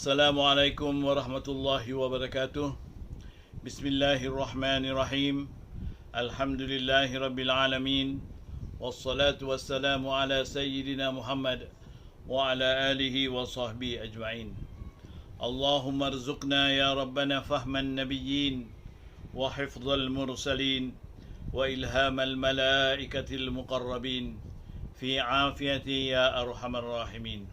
Assalamualaikum warahmatullahi wabarakatuh. Bismillahirrahmanirrahim. Alhamdulillahi rabbil alamin. Wassalatu wassalamu ala sayyidina Muhammad wa ala alihi wa sahbihi ajma'in. Allahumma arzuqna ya Rabbana fahman nabiyyin wa hifdhal mursalin wa ilhamal malaikatil muqarrabin fi afiyati ya arhamar rahimin.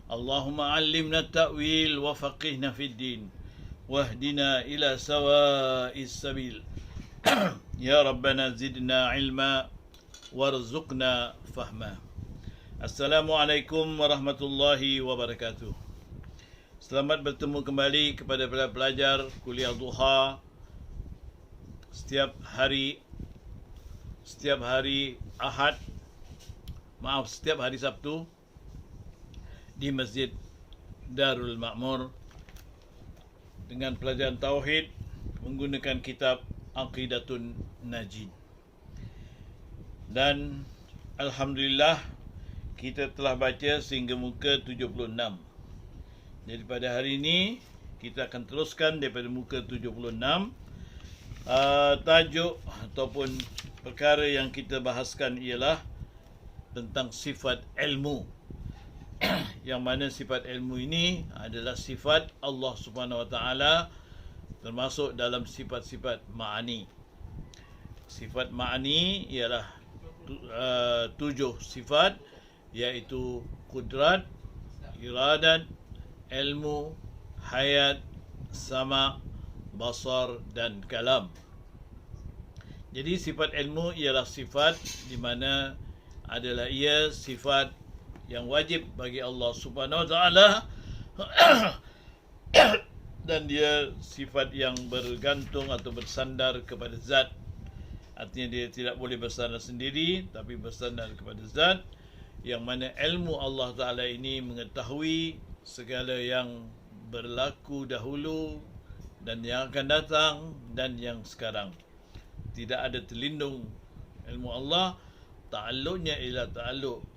Allahumma allimna at-ta'wil wa faqihna fid din wahdina ila sawa'is sabil. Ya Rabbana zidna ilma warzuqna fahma. Assalamualaikum warahmatullahi wabarakatuh. Selamat bertemu kembali kepada para pelajar kuliah duha setiap hari Sabtu di Masjid Darul Ma'mur dengan pelajaran Tauhid menggunakan kitab Aqidatun Najin. Dan Alhamdulillah kita telah baca sehingga muka 76. Jadi pada hari ini kita akan teruskan daripada muka 76. Tajuk ataupun perkara yang kita bahaskan ialah tentang sifat ilmu. Yang mana sifat ilmu ini adalah sifat Allah Subhanahu Wa Taala, termasuk dalam sifat-sifat ma'ani. Sifat ma'ani ialah 7 sifat, iaitu kudrat, iradat, ilmu, hayat, sama, basar dan kalam. Jadi sifat ilmu ialah sifat di mana adalah ia sifat yang wajib bagi Allah Subhanahu Wa Taala dan dia sifat yang bergantung atau bersandar kepada zat. Artinya dia tidak boleh bersandar sendiri, tapi bersandar kepada zat, yang mana ilmu Allah Ta'ala ini mengetahui segala yang berlaku dahulu dan yang akan datang dan yang sekarang. Tidak ada terlindung ilmu Allah. Ta'alluqnya ialah ta'alluq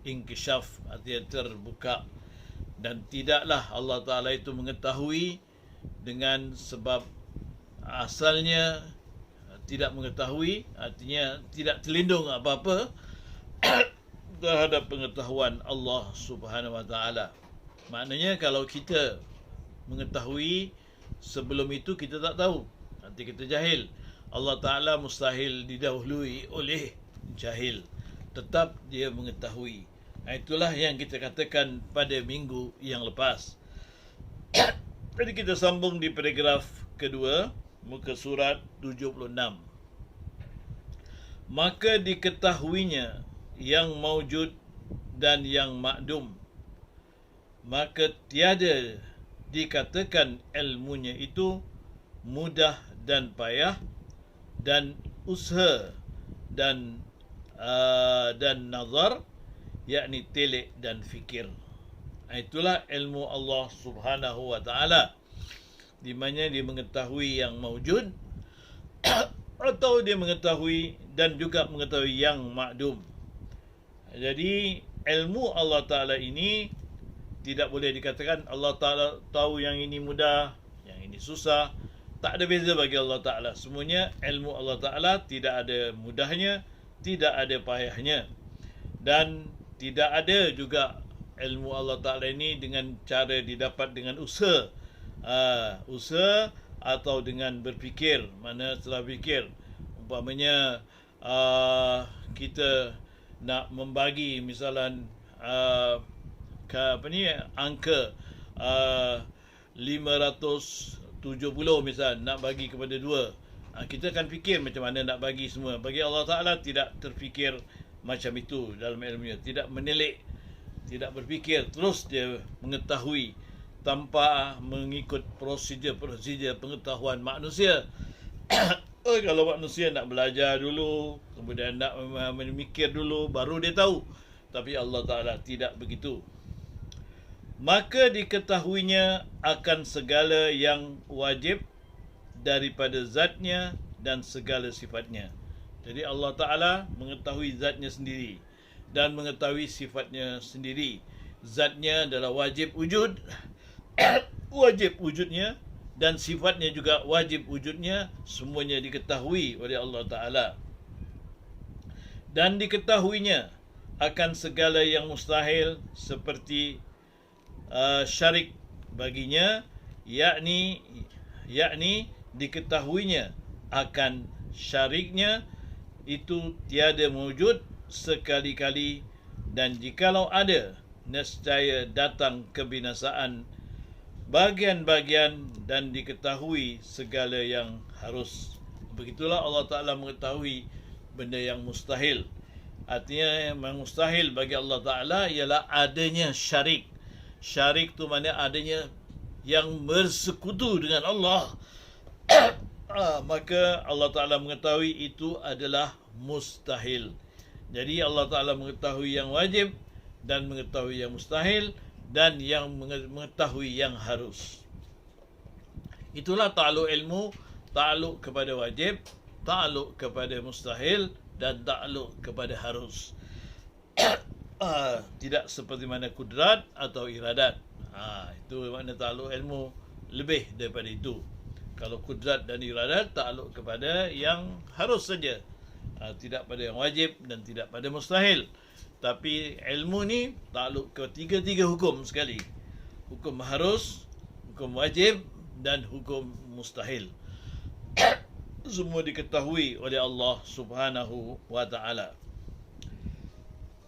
inkishaf, artinya terbuka, dan tidaklah Allah Ta'ala itu mengetahui dengan sebab asalnya tidak mengetahui, artinya tidak terlindung apa-apa terhadap pengetahuan Allah Subhanahu Wa Ta'ala. Maknanya kalau kita mengetahui sebelum itu kita tak tahu, nanti kita jahil. Allah Ta'ala mustahil didahului oleh jahil, tetap dia mengetahui. Itulah yang kita katakan pada minggu yang lepas. Jadi kita sambung di paragraf kedua, muka surat 76. Maka diketahuinya yang maujud dan yang ma'dum, maka tiada dikatakan ilmunya itu mudah dan payah, dan usaha dan nazar, yakni telek dan fikir. Itulah ilmu Allah Subhanahu Wa Taala, di mana dia mengetahui yang maujud atau dia mengetahui dan juga mengetahui yang ma'dum. Jadi ilmu Allah Ta'ala ini tidak boleh dikatakan Allah Ta'ala tahu yang ini mudah, yang ini susah. Tak ada beza bagi Allah Ta'ala. Semuanya ilmu Allah Ta'ala, tidak ada mudahnya, tidak ada payahnya. Dan tidak ada juga ilmu Allah Ta'ala ini dengan cara didapat dengan usaha. Usaha atau dengan berfikir. Mana setelah fikir, umpamanya kita nak membagi misalan angka 570 misal, nak bagi kepada 2. Kita akan fikir macam mana nak bagi semua. Bagi Allah Ta'ala tidak terfikir macam itu dalam ilmunya. Tidak menilik, tidak berfikir, terus dia mengetahui tanpa mengikut prosedur pengetahuan manusia. Kalau manusia nak belajar dulu, kemudian nak memikir dulu, baru dia tahu. Tapi Allah Ta'ala tidak begitu. Maka diketahuinya akan segala yang wajib daripada zatnya dan segala sifatnya. Jadi Allah Ta'ala mengetahui zatnya sendiri dan mengetahui sifatnya sendiri. Zatnya adalah wajib wujud, wajib wujudnya, dan sifatnya juga wajib wujudnya, semuanya diketahui oleh Allah Ta'ala. Dan diketahuinya akan segala yang mustahil seperti syarik baginya, yakni diketahuinya akan syariknya itu tiada wujud sekali-kali, dan jikalau ada, nescaya datang kebinasaan bagian-bagian, dan diketahui segala yang harus. Begitulah Allah Ta'ala mengetahui benda yang mustahil. Artinya yang mustahil bagi Allah Ta'ala ialah adanya syarik. Syarik tu maknanya adanya yang bersekutu dengan Allah. Maka Allah Ta'ala mengetahui itu adalah mustahil. Jadi Allah Ta'ala mengetahui yang wajib, dan mengetahui yang mustahil, dan yang mengetahui yang harus. Itulah ta'aluk ilmu, ta'aluk kepada wajib, ta'aluk kepada mustahil, dan ta'aluk kepada harus. Tidak seperti mana kudrat atau iradat. Itu makna ta'aluk ilmu, lebih daripada itu. Kalau kudrat dan iradat, ta'aluk kepada yang harus saja, tidak pada yang wajib dan tidak pada mustahil. Tapi ilmu ni ta'aluk ke tiga-tiga hukum sekali. Hukum harus, hukum wajib, dan hukum mustahil. Semua diketahui oleh Allah Subhanahu wa Ta'ala.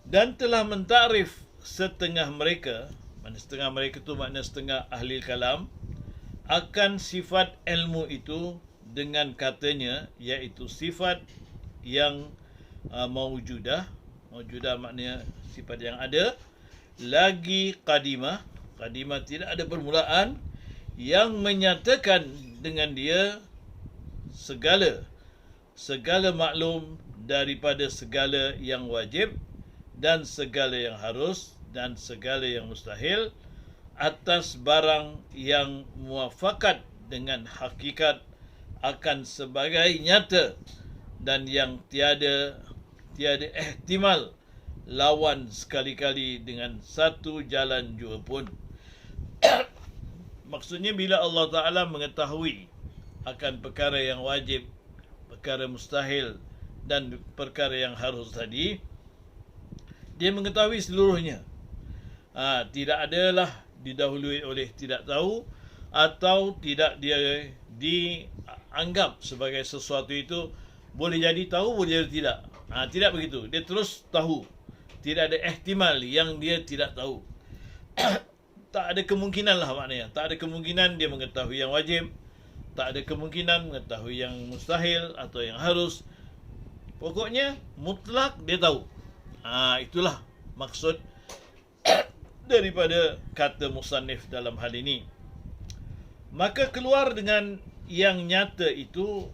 Dan telah mentakrif setengah mereka, mana setengah mereka tu makna setengah ahli kalam, akan sifat ilmu itu dengan katanya, iaitu sifat yang mawjudah. Mawjudah maknanya sifat yang ada, lagi qadimah. Qadimah tidak ada permulaan, yang menyatakan dengan dia segala maklum daripada segala yang wajib, dan segala yang harus, dan segala yang mustahil, atas barang yang muafakat dengan hakikat akan sebagai nyata, dan yang tiada ihtimal lawan sekali-kali dengan satu jalan jua pun. Maksudnya bila Allah Ta'ala mengetahui akan perkara yang wajib, perkara mustahil, dan perkara yang harus tadi, dia mengetahui seluruhnya. Tidak adalah didahului oleh tidak tahu, atau tidak dia dianggap sebagai sesuatu itu boleh jadi tahu, boleh jadi tidak. Tidak begitu. Dia terus tahu. Tidak ada ihtimal yang dia tidak tahu. Tak ada kemungkinan lah maknanya. Tak ada kemungkinan dia mengetahui yang wajib. Tak ada kemungkinan mengetahui yang mustahil atau yang harus. Pokoknya mutlak dia tahu. Itulah maksud daripada kata musannif dalam hal ini. Maka keluar dengan yang nyata itu,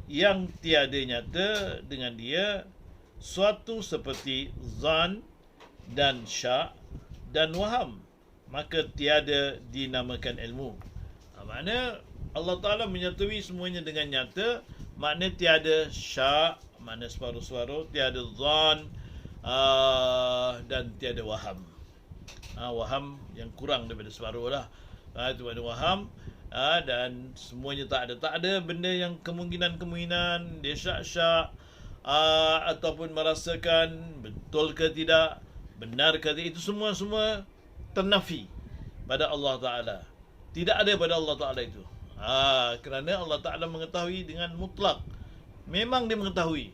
yang tiada nyata dengan dia, suatu seperti zan dan syak dan waham, maka tiada dinamakan ilmu. Makna Allah Ta'ala menyatui semuanya dengan nyata, makna tiada syak, makna separuh-separuh, tiada zan, dan tiada waham. Waham yang kurang daripada separuh lah. Itu makna waham. Dan semuanya tak ada benda yang kemungkinan dia syak-syak, ataupun merasakan betul ke tidak, benar ke tidak, itu semua ternafi pada Allah Ta'ala. Tidak ada pada Allah Ta'ala itu. Kerana Allah Ta'ala mengetahui dengan mutlak. Memang dia mengetahui.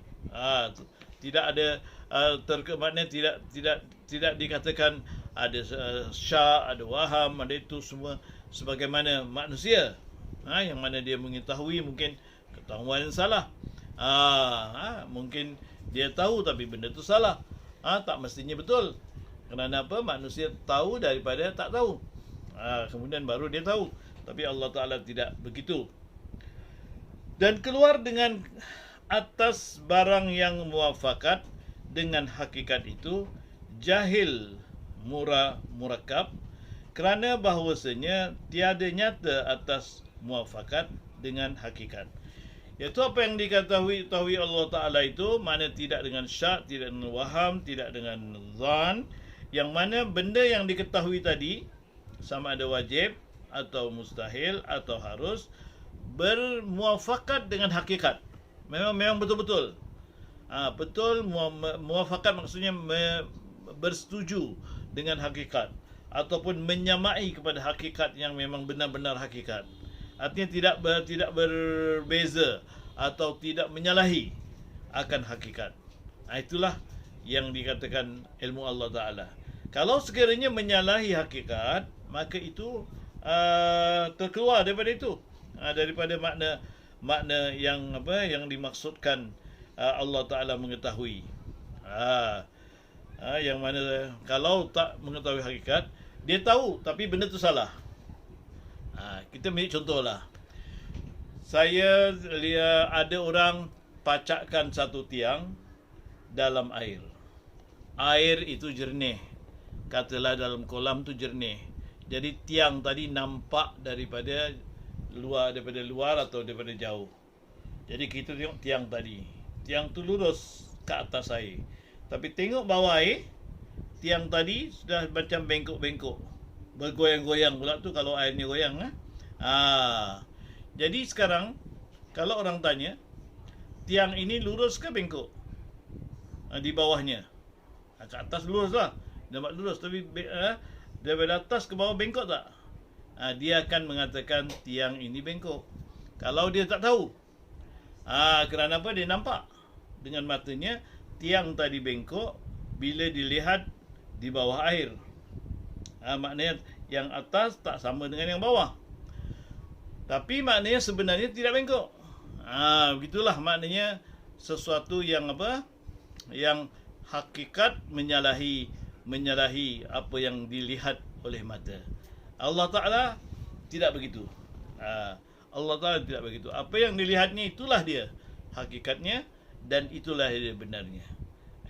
Tidak ada maknanya tidak dikatakan ada syak, ada waham, ada itu semua sebagaimana manusia. Yang mana dia mengetahui mungkin ketahuan yang salah. Mungkin dia tahu tapi benda itu salah. Tak mestinya betul. Kerana apa? Manusia tahu daripada tak tahu. Kemudian baru dia tahu. Tapi Allah Ta'ala tidak begitu. Dan keluar dengan atas barang yang muafakat dengan hakikat itu, jahil murakab, kerana bahawasanya tiada nyata atas muafakat dengan hakikat. Iaitu apa yang diketahui Allah Ta'ala itu, mana tidak dengan syak, tidak dengan waham, tidak dengan zan, yang mana benda yang diketahui tadi, sama ada wajib atau mustahil atau harus bermuafakat dengan hakikat. Memang betul-betul. Betul muafakat maksudnya bersetuju dengan hakikat ataupun menyamai kepada hakikat yang memang benar-benar hakikat. Artinya tidak berbeza atau tidak menyalahi akan hakikat. Itulah yang dikatakan ilmu Allah Ta'ala. Kalau sekiranya menyalahi hakikat, maka itu terkeluar daripada itu, daripada makna yang dimaksudkan Allah Ta'ala mengetahui. Yang mana kalau tak mengetahui hakikat, dia tahu tapi benda tu salah. Kita ambil contohlah. Saya lihat ada orang pacakkan satu tiang dalam air. Air itu jernih. Katalah dalam kolam tu jernih. Jadi tiang tadi nampak daripada luar atau daripada jauh. Jadi kita tengok tiang tadi. Tiang tu lurus ke atas air. Tapi tengok bawah air, tiang tadi sudah macam bengkok-bengkok. Bergoyang-goyang pula tu kalau airnya goyang. Jadi sekarang kalau orang tanya, tiang ini lurus ke bengkok? Di bawahnya. Ke atas lurus lah. Nampak lurus. Tapi daripada atas ke bawah bengkok tak? Dia akan mengatakan tiang ini bengkok. Kalau dia tak tahu. Kerana apa? Dia nampak dengan matanya tiang tadi bengkok bila dilihat di bawah air. Maknanya yang atas tak sama dengan yang bawah. Tapi maknanya sebenarnya tidak bengkok. Begitulah maknanya sesuatu yang yang hakikat menyalahi apa yang dilihat oleh mata. Allah Ta'ala tidak begitu. Allah Ta'ala tidak begitu. Apa yang dilihatnya itulah dia hakikatnya dan itulah dia benarnya.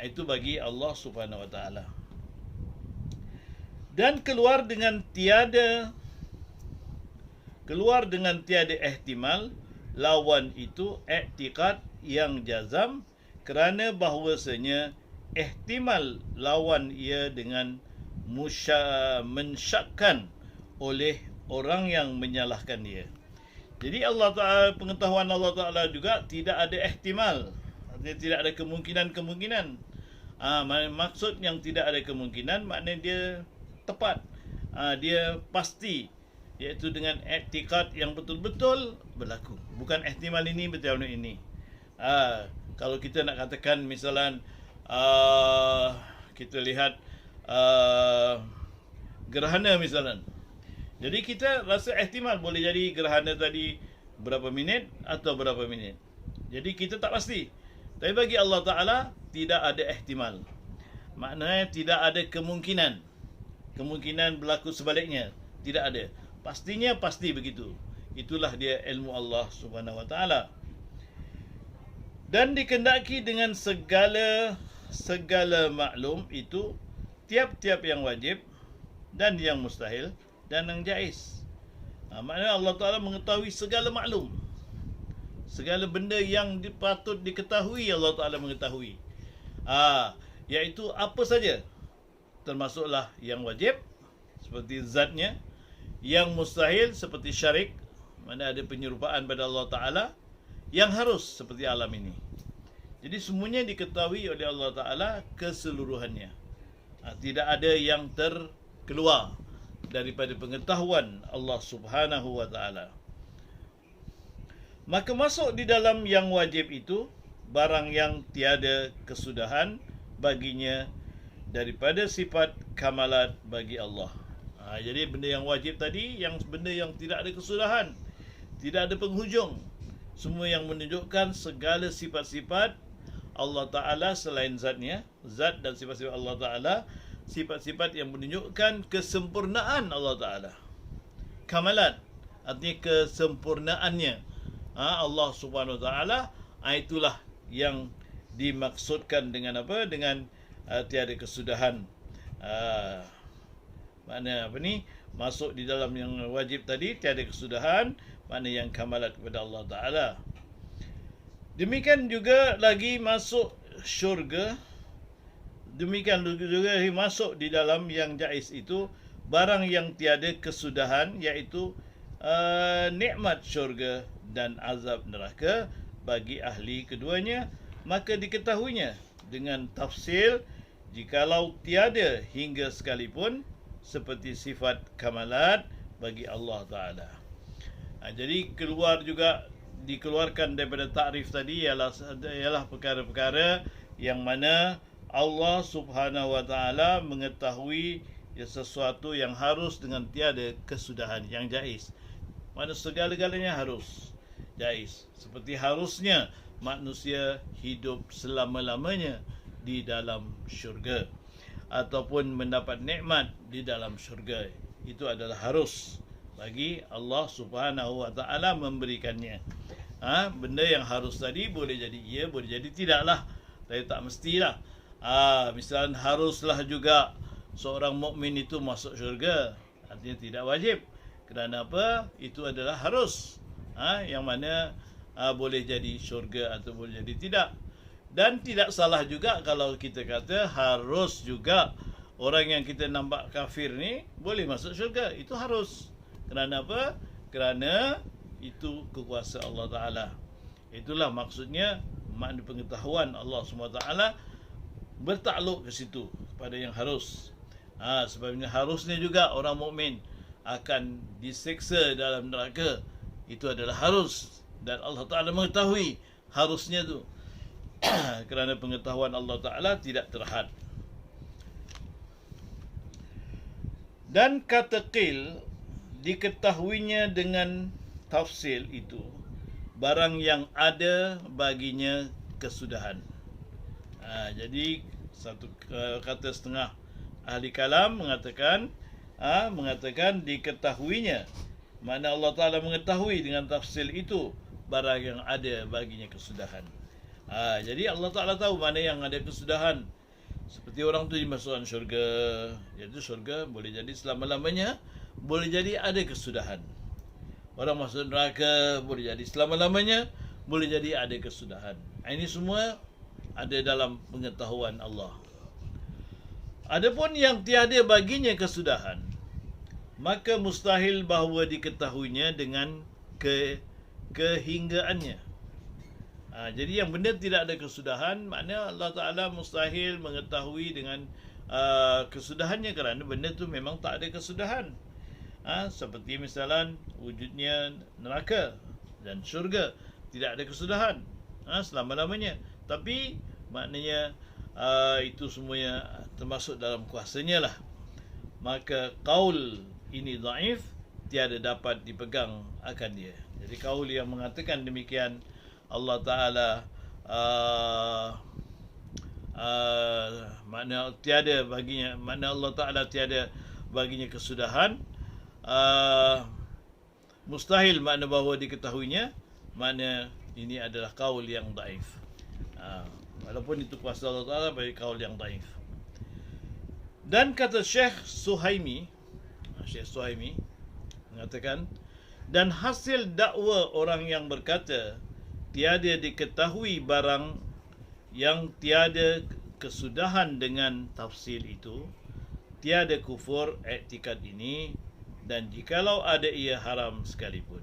Itu bagi Allah Subhanahu Wa Ta'ala. Dan keluar dengan tiada ihtimal, lawan itu i'tiqad yang jazam, kerana bahawasanya ihtimal lawan ia dengan mensyakkan oleh orang yang menyalahkan dia. Jadi Allah Ta'ala, pengetahuan Allah Ta'ala juga tidak ada ihtimal. Artinya tidak ada kemungkinan-kemungkinan. Maksud yang tidak ada kemungkinan maknanya dia tepat. Dia pasti, iaitu dengan i'tiqad yang betul-betul berlaku. Bukan ihtimal ini betul ini. Kalau kita nak katakan misalan kita lihat gerhana misalan. Jadi kita rasa ihtimal boleh jadi gerhana tadi berapa minit atau berapa minit. Jadi kita tak pasti. Tapi bagi Allah Ta'ala tidak ada ihtimal. Maknanya tidak ada kemungkinan berlaku sebaliknya. Tidak ada. Pastinya pasti begitu. Itulah dia ilmu Allah Subhanahu Wa Ta'ala. Dan dikendaki dengan segala maklum itu tiap-tiap yang wajib dan yang mustahil dan yang jaiz. Maknanya Allah Ta'ala mengetahui segala maklum. Segala benda yang patut diketahui Allah Ta'ala mengetahui. Iaitu apa saja. Termasuklah yang wajib seperti zatnya, yang mustahil seperti syirik, mana ada penyerupaan pada Allah Ta'ala, yang harus seperti alam ini. Jadi semuanya diketahui oleh Allah Ta'ala keseluruhannya. Tidak ada yang terkeluar daripada pengetahuan Allah Subhanahu Wa Ta'ala. Maka masuk di dalam yang wajib itu barang yang tiada kesudahan baginya daripada sifat kamalat bagi Allah. Jadi benda yang wajib tadi, yang benda yang tidak ada kesudahan, tidak ada penghujung, semua yang menunjukkan segala sifat-sifat Allah Ta'ala selain zatnya, zat dan sifat-sifat Allah Ta'ala, sifat-sifat yang menunjukkan kesempurnaan Allah Ta'ala. Kamalat artinya kesempurnaannya Allah Subhanahu Wa Ta'ala. Itulah yang dimaksudkan dengan apa? Dengan tiada kesudahan. Makna apa ni? Masuk di dalam yang wajib tadi, tiada kesudahan, makna yang kamalat kepada Allah Ta'ala. Demikian juga lagi masuk syurga. Demikian juga masuk di dalam yang jaiz itu barang yang tiada kesudahan, iaitu nikmat syurga dan azab neraka bagi ahli keduanya, maka diketahuinya dengan tafsil jikalau tiada hingga sekalipun seperti sifat kamalat bagi Allah Ta'ala. Jadi dikeluarkan daripada takrif tadi ialah perkara-perkara yang mana Allah Subhanahu Wa Ta'ala mengetahui sesuatu yang harus dengan tiada kesudahan, yang jaiz. Mana segala-galanya harus jaiz. Seperti harusnya manusia hidup selama-lamanya di dalam syurga ataupun mendapat nikmat di dalam syurga. Itu adalah harus bagi Allah Subhanahu Wa Ta'ala memberikannya. Benda yang harus tadi boleh jadi ya, boleh jadi tidaklah. Tapi tak mestilah. Misalnya haruslah juga seorang mukmin itu masuk syurga. Artinya tidak wajib. Kerana apa? Itu adalah harus. Yang mana boleh jadi syurga atau boleh jadi tidak. Dan tidak salah juga kalau kita kata harus juga orang yang kita nampak kafir ni boleh masuk syurga. Itu harus. Kerana apa? Kerana itu kekuasaan Allah Ta'ala. Itulah maksudnya makna pengetahuan Allah SWT bertakluk ke situ kepada yang harus. Sebabnya harusnya juga orang mukmin akan diseksa dalam neraka. Itu adalah harus. Dan Allah Ta'ala mengetahui harusnya tu. Kerana pengetahuan Allah Ta'ala tidak terhad. Dan kata qil diketahuinya dengan tafsil itu barang yang ada baginya kesudahan. Jadi satu kata setengah ahli kalam mengatakan diketahuinya, makna Allah Ta'ala mengetahui dengan tafsil itu barang yang ada baginya kesudahan. Jadi Allah Ta'ala tahu mana yang ada kesudahan. Seperti orang tu dimasukkan syurga, iaitu syurga boleh jadi selama-lamanya, boleh jadi ada kesudahan. Orang masuk neraka boleh jadi selama-lamanya, boleh jadi ada kesudahan. Ini semua ada dalam pengetahuan Allah. Adapun yang tiada baginya kesudahan, maka mustahil bahawa diketahuinya dengan kehinggaannya. Jadi yang benda tidak ada kesudahan, maknanya Allah Ta'ala mustahil mengetahui dengan kesudahannya, kerana benda tu memang tak ada kesudahan. Seperti misalan wujudnya neraka dan syurga, tidak ada kesudahan selama-lamanya. Tapi maknanya itu semuanya termasuk dalam kuasanya lah. Maka qaul ini dhaif, tiada dapat dipegang akan dia. Jadi qaul yang mengatakan demikian Allah Ta'ala makna tiada baginya, makna Allah Ta'ala tiada baginya kesudahan, mustahil makna bahawa diketahuinya, makna ini adalah qaul yang daif. Walaupun itu kuasa Allah Ta'ala, bagi qaul yang daif. Dan kata Syekh Suhaimi mengatakan, dan hasil dakwa orang yang berkata tiada diketahui barang yang tiada kesudahan dengan tafsil itu, tiada kufur i'tikad ini, dan jikalau ada ia haram sekalipun.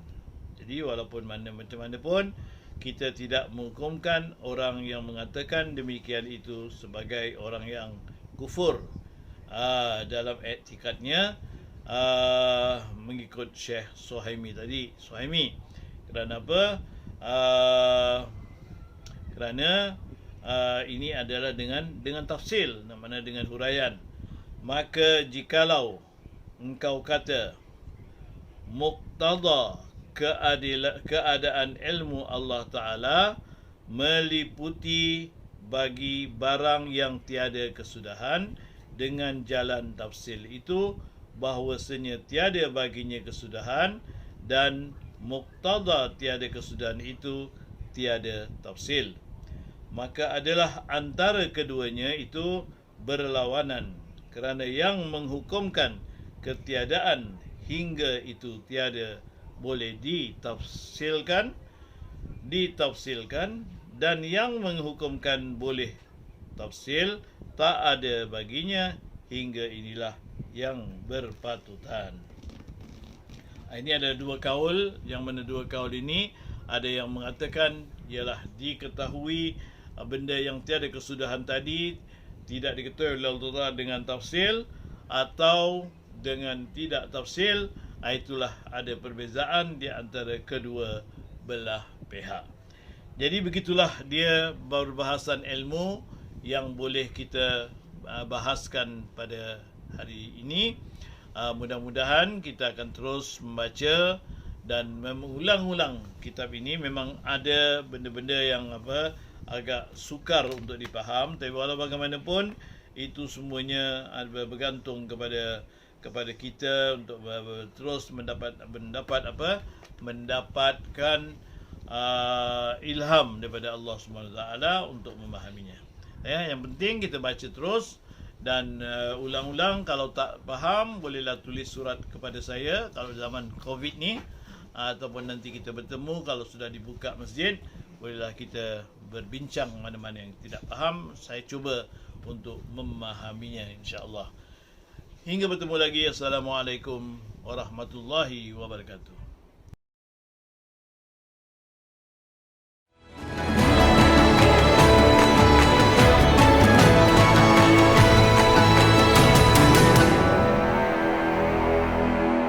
Jadi walaupun macam mana pun, kita tidak menghukumkan orang yang mengatakan demikian itu sebagai orang yang kufur dalam i'tikadnya, mengikut Syekh Suhaimi tadi. Kerana apa? Kerana ini adalah dengan tafsil, maknanya dengan huraian. Maka jikalau engkau kata muqtada keadaan ilmu Allah Ta'ala meliputi bagi barang yang tiada kesudahan dengan jalan tafsil itu, bahawasanya tiada baginya kesudahan, dan muqtada tiada kesudahan itu tiada tafsil, maka adalah antara keduanya itu berlawanan, kerana yang menghukumkan ketiadaan hingga itu tiada boleh ditafsilkan, dan yang menghukumkan boleh tafsil tak ada baginya hingga inilah yang berpatutan. Ini ada dua kaul, yang mana dua kaul ini ada yang mengatakan ialah diketahui benda yang tiada kesudahan tadi tidak diketahui oleh Allah dengan tafsil atau dengan tidak tafsil, itulah ada perbezaan di antara kedua belah pihak. Jadi begitulah dia perbahasan ilmu yang boleh kita bahaskan pada hari ini. Mudah-mudahan kita akan terus membaca dan mengulang-ulang kitab ini. Memang ada benda-benda yang agak sukar untuk dipaham, tapi walau bagaimanapun itu semuanya bergantung kepada kita untuk terus mendapatkan ilham daripada Allah SWT untuk memahaminya. Yang penting kita baca terus dan ulang-ulang. Kalau tak faham, bolehlah tulis surat kepada saya kalau zaman COVID ni, ataupun nanti kita bertemu kalau sudah dibuka masjid, bolehlah kita berbincang mana-mana yang tidak faham. Saya cuba untuk memahaminya, insya-Allah. Hingga bertemu lagi. Assalamualaikum warahmatullahi wabarakatuh.